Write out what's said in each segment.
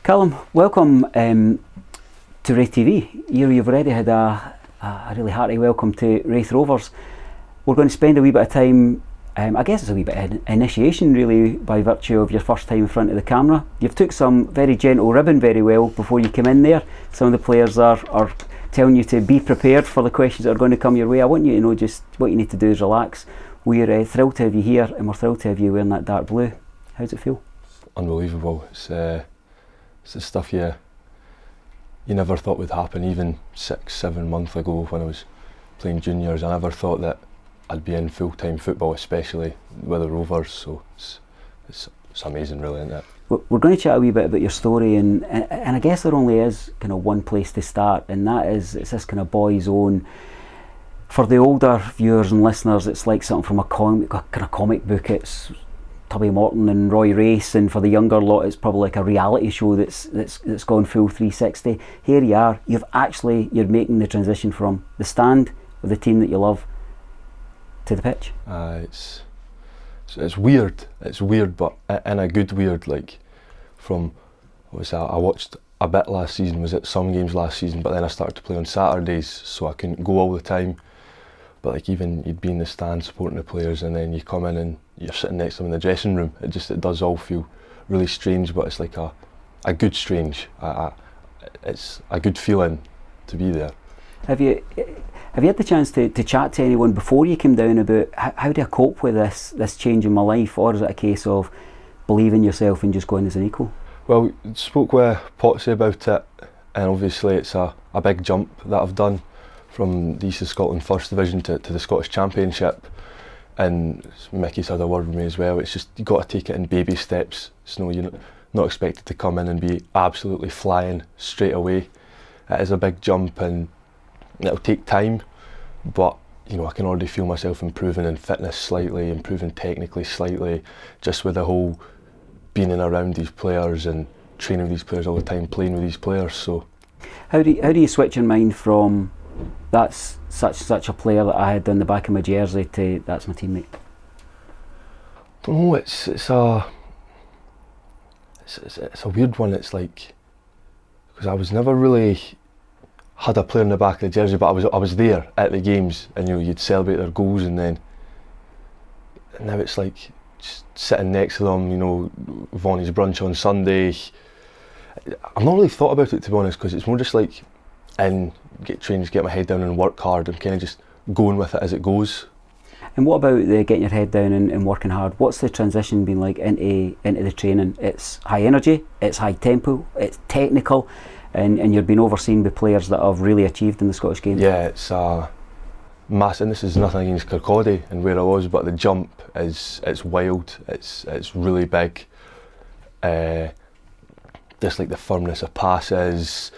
Callum, welcome to RaithTV. You've already had a really hearty welcome to Raith Rovers. We're going to spend a wee bit of time, I guess it's a wee bit of initiation really, by virtue of your first time in front of the camera. You've took some very gentle ribbon very well before you came in there. Some of the players are telling you to be prepared for the questions that are going to come your way. I want you to know just what you need to do is relax. We're thrilled to have you here, and we're thrilled to have you wearing that dark blue. How does it feel? Unbelievable. It's the stuff you never thought would happen. Even 6-7 months ago when I was playing juniors, I never thought that I'd be in full-time football, especially with the Rovers. So it's amazing, really, isn't it? We're going to chat a wee bit about your story, and I guess there only is kind of one place to start, and that is it's this kind of boy's own. For the older viewers and listeners, it's like something from a kind of comic book. It's Tubby Morton and Roy Race, and for the younger lot it's probably like a reality show that's gone full 360. Here you are, you're making the transition from the stand with the team that you love to the pitch. It's weird, but in a good weird. Like, I watched a bit last season, was at some games last season, but then I started to play on Saturdays, so I couldn't go all the time. But like, even you'd be in the stand supporting the players, and then you come in and you're sitting next to them in the dressing room. It does all feel really strange, but it's like a good strange. It's a good feeling to be there. Have you had the chance to chat to anyone before you came down about how do I cope with this change in my life, or is it a case of believing yourself and just going as an equal? Well, spoke with Potsy about it, and obviously it's a big jump that I've done from the East of Scotland First Division to the Scottish Championship, and Mickey's had a word with me as well. It's just, you got to take it in baby steps. So you're not expected to come in and be absolutely flying straight away. It is a big jump and it'll take time, but I can already feel myself improving in fitness slightly, improving technically slightly, just with the whole being in around these players and training with these players all the time, playing with these players. So how do you switch your mind from that's such a player that I had on the back of my jersey to that's my teammate? I don't know, it's a weird one. It's like, because I was never really had a player in the back of the jersey, but I was there at the games, and you'd celebrate their goals, and now it's like just sitting next to them, Vonnie's brunch on Sunday. I've not really thought about it, to be honest, because it's more just like get trained, get my head down and work hard, and kind of just going with it as it goes. And what about getting your head down and working hard? What's the transition been like into the training? It's high energy, it's high tempo, it's technical, and you're being overseen by players that have really achieved in the Scottish game. Yeah, it's massive, and this is nothing against Kirkcaldy and where I was, but the jump it's wild, it's really big. Just like the firmness of passes,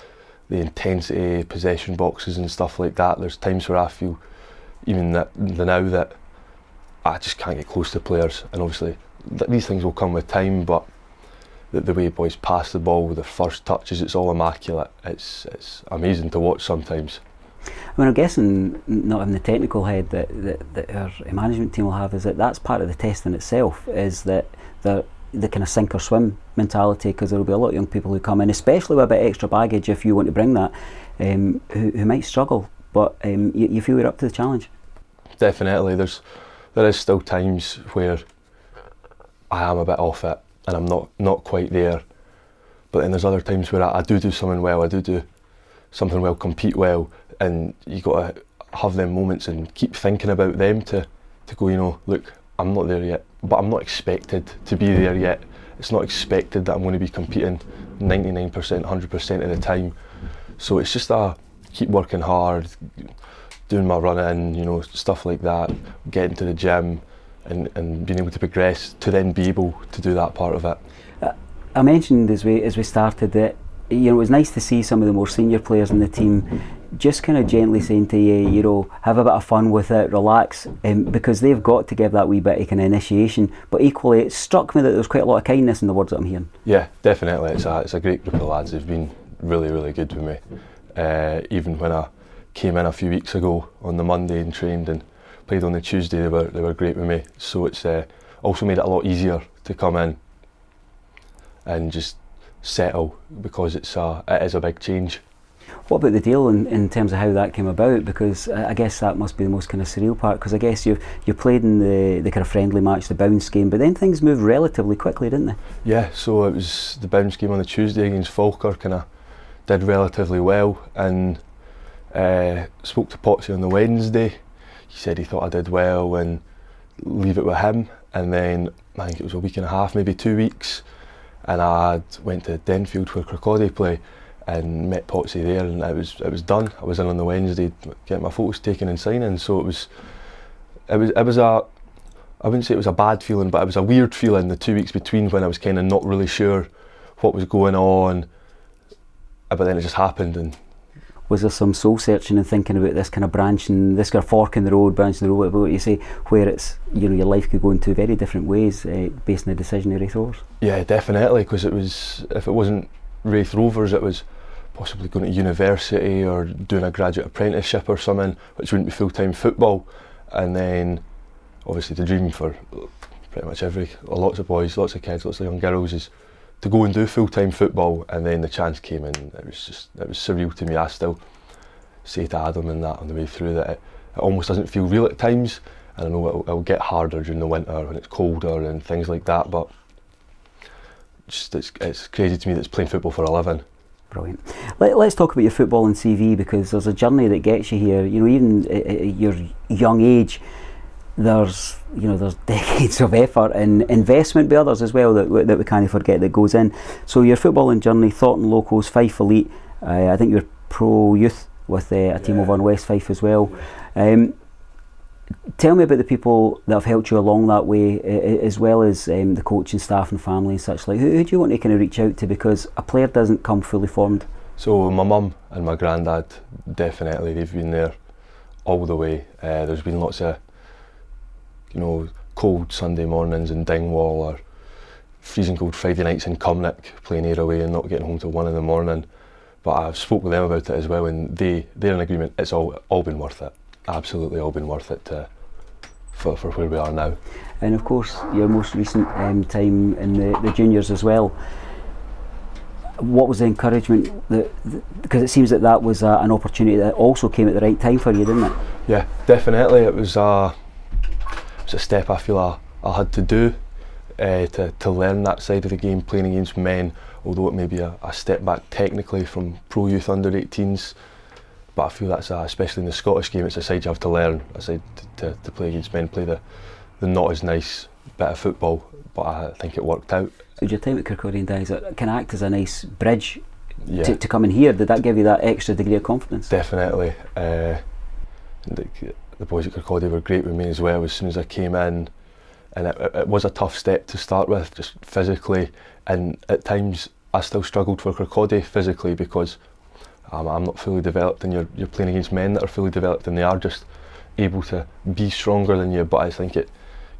the intensity, possession boxes and stuff like that. There's times where I feel even now that I just can't get close to players, and obviously these things will come with time, but the way boys pass the ball with their first touches, it's all immaculate. It's amazing to watch sometimes. I mean, I'm guessing not having the technical head that our management team will have, is that's part of the test in itself, is that the kind of sink or swim mentality, because there will be a lot of young people who come in, especially with a bit extra baggage, if you want to bring that, who might struggle, but you feel you're up to the challenge. Definitely, there is still times where I am a bit off it and I'm not quite there, but then there's other times where I do something well, I do something well, compete well, and you got to have them moments and keep thinking about them to go, look, I'm not there yet, but I'm not expected to be there yet. It's not expected that I'm going to be competing 99%, 100% of the time. So it's just keep working hard, doing my running, stuff like that, getting to the gym and being able to progress to then be able to do that part of it. I mentioned as we started that it was nice to see some of the more senior players in the team just kind of gently saying to you, have a bit of fun with it, relax, because they've got to give that wee bit of kind of initiation. But equally, it struck me that there was quite a lot of kindness in the words that I'm hearing. Yeah, definitely. It's a great group of lads. They've been really, really good with me. Even when I came in a few weeks ago on the Monday and trained and played on the Tuesday, they were great with me. So it's also made it a lot easier to come in and just settle, because it is a big change. What about the deal in terms of how that came about? Because I guess that must be the most kind of surreal part, because I guess you played in the kind of friendly match, the bounce game, but then things moved relatively quickly, didn't they? Yeah, so it was the bounce game on the Tuesday against Falkirk, kind of did relatively well, and spoke to Potsy on the Wednesday. He said he thought I did well and leave it with him, and then I think it was a week and a half, maybe 2 weeks, and I went to Denfield where Kirkcaldy play and met Potsy there, and it was done. I was in on the Wednesday getting my photos taken and signing, so it was a, I wouldn't say it was a bad feeling, but it was a weird feeling, the 2 weeks between, when I was kind of not really sure what was going on, but then it just happened. And was there some soul searching and thinking about this kind of branching, this kind of fork in the road, branching the road, what you say, where it's, you know, your life could go in two very different ways based on the decision of Raith Rovers? Yeah, definitely, because if it wasn't Raith Rovers, it was possibly going to university or doing a graduate apprenticeship or something, which wouldn't be full-time football. And then obviously the dream for pretty much lots of boys, lots of kids, lots of young girls is to go and do full-time football, and then the chance came, and it was surreal to me. I still say to Adam and that on the way through that it almost doesn't feel real at times, and I know it'll get harder during the winter when it's colder and things like that, but it's crazy to me that it's playing football for a living. Brilliant. Let's talk about your footballing CV, because there's a journey that gets you here. You know, even at your young age, there's decades of effort and investment by others as well that we can't forget that goes in. So your footballing journey, Thornton Locals, Fife Elite, I think you're pro youth with a team over in West Fife as well. Tell me about the people that have helped you along that way, as well as the coaching staff and family and such like. Who do you want to kind of reach out to, because a player doesn't come fully formed? So my mum and my granddad, definitely, they've been there all the way. There's been lots of cold Sunday mornings in Dingwall, or freezing cold Friday nights in Cumnock, playing Ayr away and not getting home till 1 in the morning. But I've spoke with them about it as well, and they're in agreement. It's all been worth it. Absolutely all been worth it for where we are now. And of course, your most recent time in the juniors as well. What was the encouragement? Because it seems that was an opportunity that also came at the right time for you, didn't it? Yeah, definitely. It was a step I feel I had to do to learn that side of the game, playing against men, although it may be a step back technically from pro youth under 18s. But I feel that's especially in the Scottish game, it's a side you have to learn, a side to play against men, play the not as nice bit of football, but I think it worked out. Did your time at Kirkcaldy and Dyes can act as a nice bridge to come in here? Did that give you that extra degree of confidence? Definitely. The boys at Kirkcaldy were great with me as well as soon as I came in, and it was a tough step to start with, just physically, and at times I still struggled for Kirkcaldy physically, because I'm not fully developed, and you're playing against men that are fully developed, and they are just able to be stronger than you. But I think it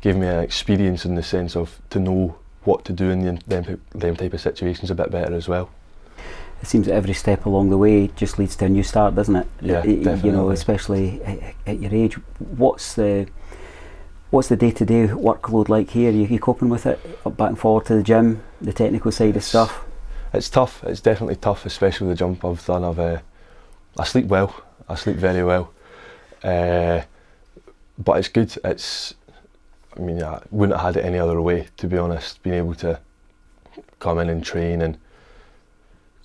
gave me an experience in the sense of to know what to do in them type of situations a bit better as well. It seems that every step along the way just leads to a new start, doesn't it? Yeah, definitely. You know, especially at your age. What's the day-to-day workload like here? Are you coping with it? Back and forward to the gym, the technical side of stuff? It's tough. It's definitely tough, especially the jump I've done. I sleep well. I sleep very well. But it's good. I wouldn't have had it any other way, to be honest. Being able to come in and train and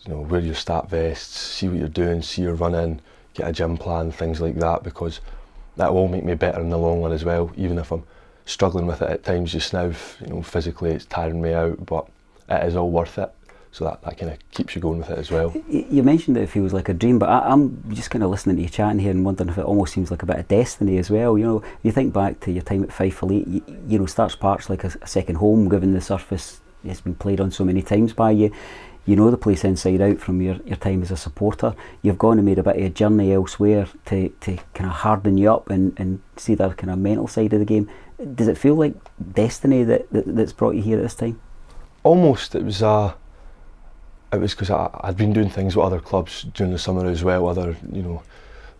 wear your start vests, see what you're doing, see your running, get a gym plan, things like that, because that will make me better in the long run as well. Even if I'm struggling with it at times just now, physically it's tiring me out, but it is all worth it. So that kind of keeps you going with it as well. You mentioned that it feels like a dream, but I'm just kind of listening to you chatting here and wondering if it almost seems like a bit of destiny as well. You think back to your time at Fife Elite, Starks Park's like a second home, given the surface it's been played on so many times by you. You know the place inside out from your time as a supporter. You've gone and made a bit of a journey elsewhere to kind of harden you up and see that kind of mental side of the game. Does it feel like destiny that's brought you here at this time? Almost. It was because I'd been doing things with other clubs during the summer as well, other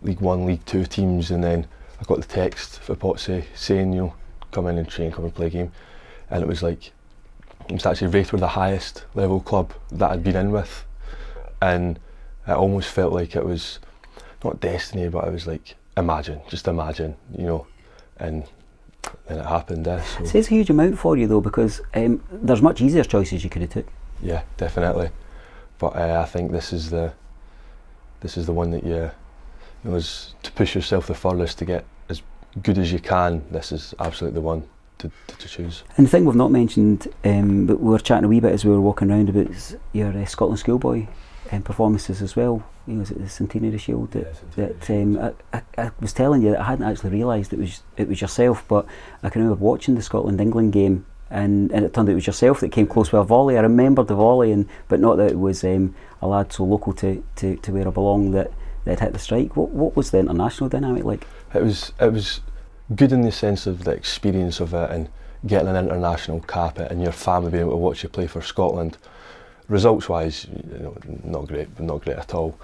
League 1, League 2 teams, and then I got the text for Potsy saying come in and train, come and play a game, and it was like it was actually Raith were the highest level club that I'd been in with, and it almost felt like it was not destiny, but it was like just imagine, you know, and then it happened. So. It says a huge amount for you though, because there's much easier choices you could have took. Yeah, definitely, but I think this is the one that is to push yourself the furthest to get as good as you can. This is absolutely the one to choose. And the thing we've not mentioned, but we were chatting a wee bit as we were walking around about your Scotland schoolboy performances as well. You know, is it the Centenary Shield I was telling you that I hadn't actually realised it was yourself, but I can remember watching the Scotland-England game, and it turned out it was yourself that came close with a volley. I remembered the volley, but not that it was a lad so local to where I belong that had hit the strike. What was the international dynamic like? It was good in the sense of the experience of it and getting an international cap and your family being able to watch you play for Scotland. Results wise, you know, not great at all.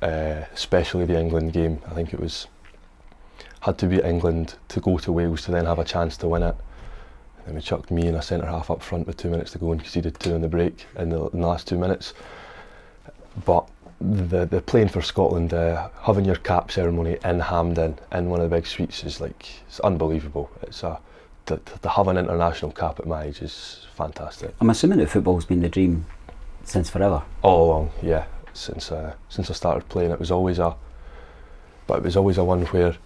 Especially the England game. I think it had to beat England to go to Wales to then have a chance to win it. And then we chucked me and a centre half up front with 2 minutes to go and conceded 2 in the break in the last 2 minutes. But the playing for Scotland, having your cap ceremony in Hampden in one of the big suites it's unbelievable. To have an international cap at my age is fantastic. I'm assuming that football's been the dream since forever. All along, yeah. Since I started playing, it was always a one where, you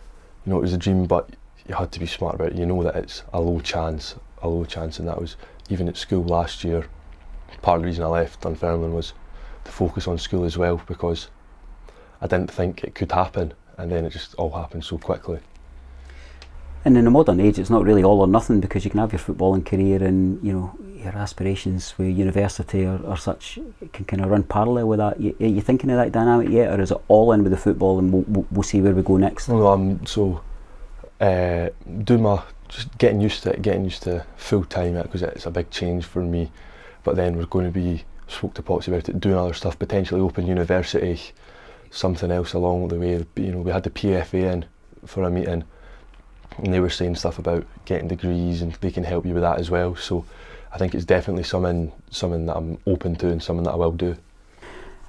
know, it was a dream, but you had to be smart about it. You know that it's a low chance, and that was even at school last year. Part of the reason I left Dunfermline was to focus on school as well, because I didn't think it could happen, and then it just all happened so quickly. And in a modern age, it's not really all or nothing, because you can have your footballing career and, you know, your aspirations with university or such can kind of run parallel with that. Are you thinking of that dynamic yet, or is it all in with the football and we'll see where we go next? No, I'm just getting used to full time, because it's a big change for me. But then we're going to be, spoke to Potsy about it, doing other stuff, potentially open university, something else along the way. You know, we had the PFA in for a meeting, and they were saying stuff about getting degrees and they can help you with that as well. So I think it's definitely something that I'm open to and something that I will do.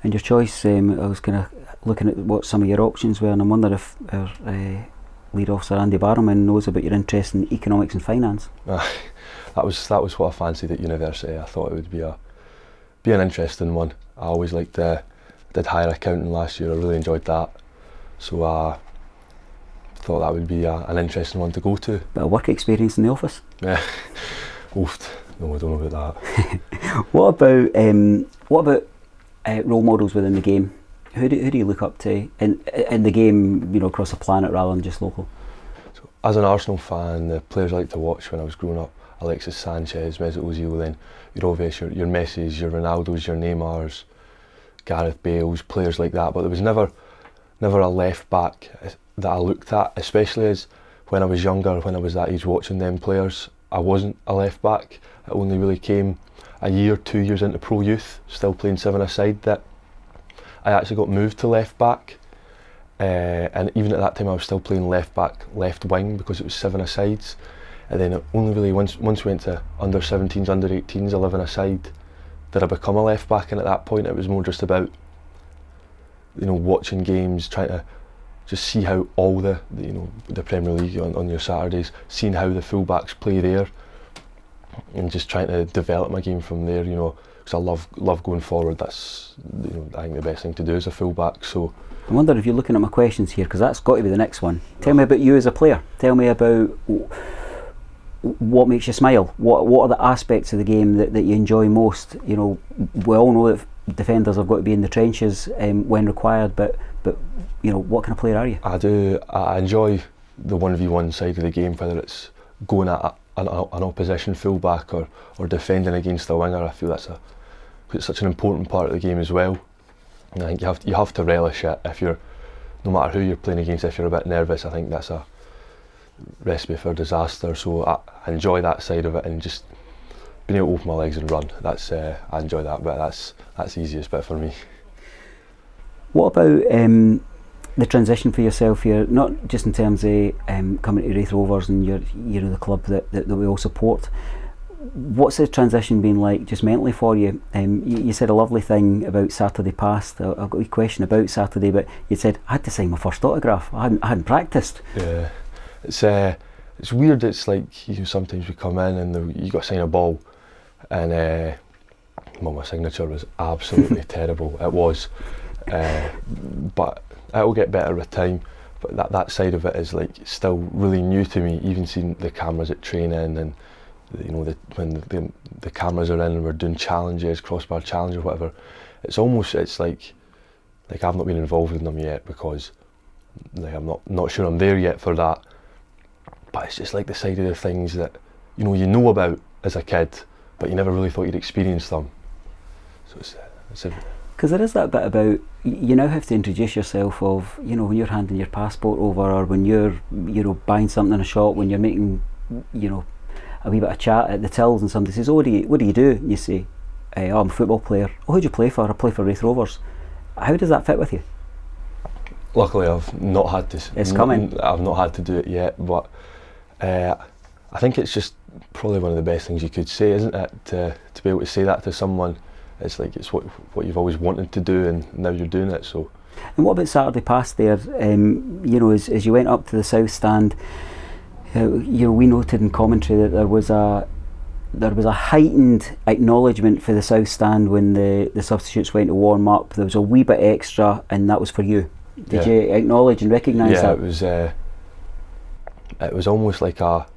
And your choice, I was kind of looking at what some of your options were, and I wonder if our lead officer Andy Barrowman knows about your interest in economics and finance. That was what I fancied at university. I thought it would be an interesting one. I always did higher accounting last year. I really enjoyed that. So I thought that would be an interesting one to go to. Bit of work experience in the office? Yeah. Oofed. No, I don't know about that. What about role models within the game? Who do you look up to in the game, you know, across the planet rather than just local? So, as an Arsenal fan, the players I liked to watch when I was growing up, Alexis Sanchez, Mesut Ozil, then your Rovers, your Messis, your Ronaldos, your Neymars, Gareth Bales, players like that. But there was never a left back that I looked at, especially as when I was younger, when I was that age watching them players. I wasn't a left back. It only really came a year, 2 years into pro youth, still playing 7-a-side, that I actually got moved to left back, and even at that time I was still playing left back, left wing, because it was 7-a-sides. And then it only really once we went to under 17s, under 18s, 11-a-side, did I become a left back. And at that point it was more just about, you know, watching games, trying to just see how all the Premier League on your Saturdays, seeing how the fullbacks play there, and just trying to develop my game from there. You know, because I love going forward. That's, you know, I think the best thing to do as a fullback. So I wonder if you're looking at my questions here, because that's got to be the next one. Tell me about you as a player. Tell me about what makes you smile. What are the aspects of the game that you enjoy most? You know, we all know that defenders have got to be in the trenches when required, but you know, what kind of player are you? I enjoy the 1v1 side of the game, whether it's going at an opposition fullback or defending against a winger. I feel it's such an important part of the game as well. And I think you have to relish it. No matter who you're playing against, if you're a bit nervous, I think that's a recipe for disaster. So I enjoy that side of it, and just being able to open my legs and run. I enjoy that bit. That's the easiest bit for me. What about the transition for yourself here, not just in terms of coming to Raith Rovers and you're the club that we all support? What's the transition been like, just mentally for you? You said a lovely thing about Saturday past. I've got a question about Saturday, but you said I had to sign my first autograph. I hadn't practiced. Yeah, it's weird. It's like sometimes we come in and you got to sign a ball, and my signature was absolutely terrible. It was, but it will get better with time. But that side of it is like still really new to me. Even seeing the cameras at training, and when the cameras are in and we're doing challenges, crossbar challenges, whatever. It's like I've not been involved in them yet because I'm not sure I'm there yet for that. But it's just like the side of the things that you know about as a kid, but you never really thought you'd experience them. So it's because there is that bit about you now have to introduce yourself of when you're handing your passport over, or when you're buying something in a shop, when you're making a wee bit of chat at the tills and somebody says, oh, what do you do? And you say, oh, I'm a football player. Oh, who do you play for? I play for Raith Rovers. How does that fit with you? Luckily I've not had to. It's coming. I've not had to do it yet, but I think it's just probably one of the best things you could say, isn't it? To be able to say that to someone. It's like it's what you've always wanted to do, and now you're doing it. So. And what about Saturday past there? As you went up to the south stand, we noted in commentary that there was a heightened acknowledgement for the south stand when the substitutes went to warm up. There was a wee bit extra, and that was for you. Did you acknowledge and recognise that? Yeah, it was almost like not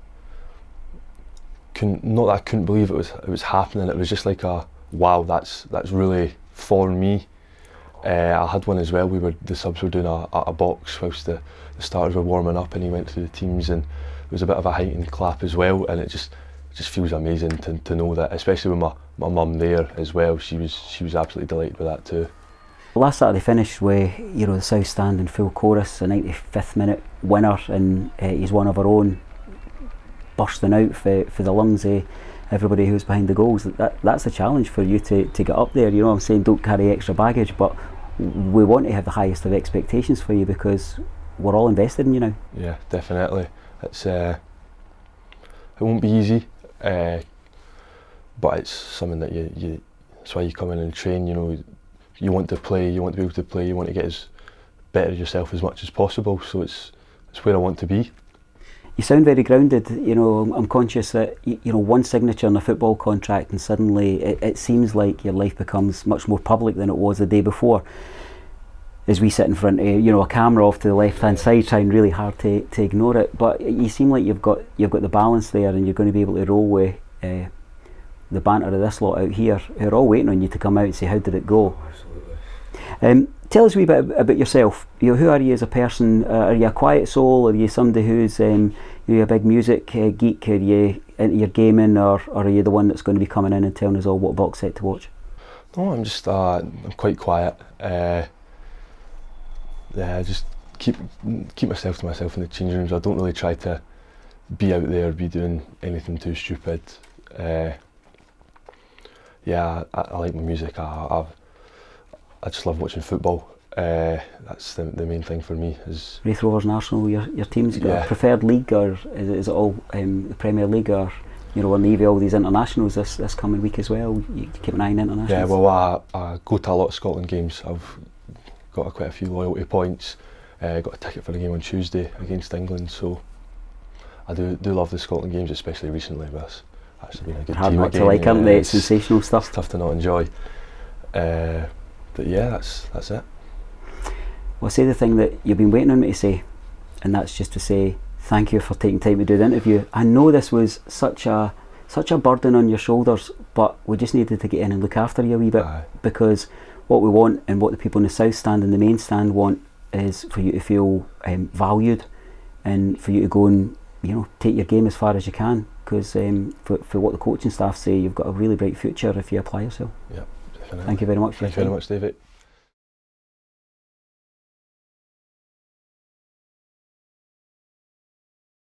that I couldn't believe it was happening. It was just like wow, that's really for me. I had one as well. The subs were doing a box whilst the starters were warming up, and he went through the teams, and it was a bit of a heightened clap as well. And it just feels amazing to know that, especially with my mum there as well. She was absolutely delighted with that too. Last Saturday finished with the south stand in full chorus, a 95th minute winner, and he's one of our own, bursting out for the lungs of everybody who's behind the goals. That's a challenge for you to get up there. I'm saying don't carry extra baggage, but we want to have the highest of expectations for you because we're all invested in you now. Yeah, definitely. It's it won't be easy, but it's something that you that's why you come in and train. You want to play, you want to be able to play, you want to get as better yourself as much as possible. So it's where I want to be. You sound very grounded. I'm conscious that one signature on a football contract, and suddenly it seems like your life becomes much more public than it was the day before. As we sit in front of a camera off to the left hand side, trying really hard to ignore it, but you seem like you've got the balance there, and you're going to be able to roll with the banter of this lot out here who are all waiting on you to come out and say, how did it go? Absolutely. Tell us a wee bit about yourself. Who are you as a person? Are you a quiet soul? Are you somebody who's a big music geek? Are you into your gaming, or are you the one that's going to be coming in and telling us all what box set to watch? No, I'm just I'm quite quiet. I just keep myself to myself in the changing rooms. I don't really try to be out there, be doing anything too stupid. I like my music. I just love watching football. That's the main thing for me. Is Raith Rovers and Arsenal your teams? You got a preferred league, or is it all the Premier League, or we're leaving all these internationals this coming week as well? You keep an eye on internationals. Yeah, well, I go to a lot of Scotland games. I've got quite a few loyalty points. Got a ticket for the game on Tuesday against England, so I do love the Scotland games, especially recently. But it's actually been a good hard team not again. To like, aren't they? It's sensational stuff. It's tough to not enjoy. But yeah, that's it. Well, say the thing that you've been waiting on me to say, and that's just to say thank you for taking time to do the interview. I know this was such a burden on your shoulders, but we just needed to get in and look after you a wee bit. Because what we want, and what the people in the south stand and the main stand want, is for you to feel valued, and for you to go and take your game as far as you can. Because for what the coaching staff say, you've got a really bright future if you apply yourself. Yeah. Definitely. Thank you very much. Thank you very much, David.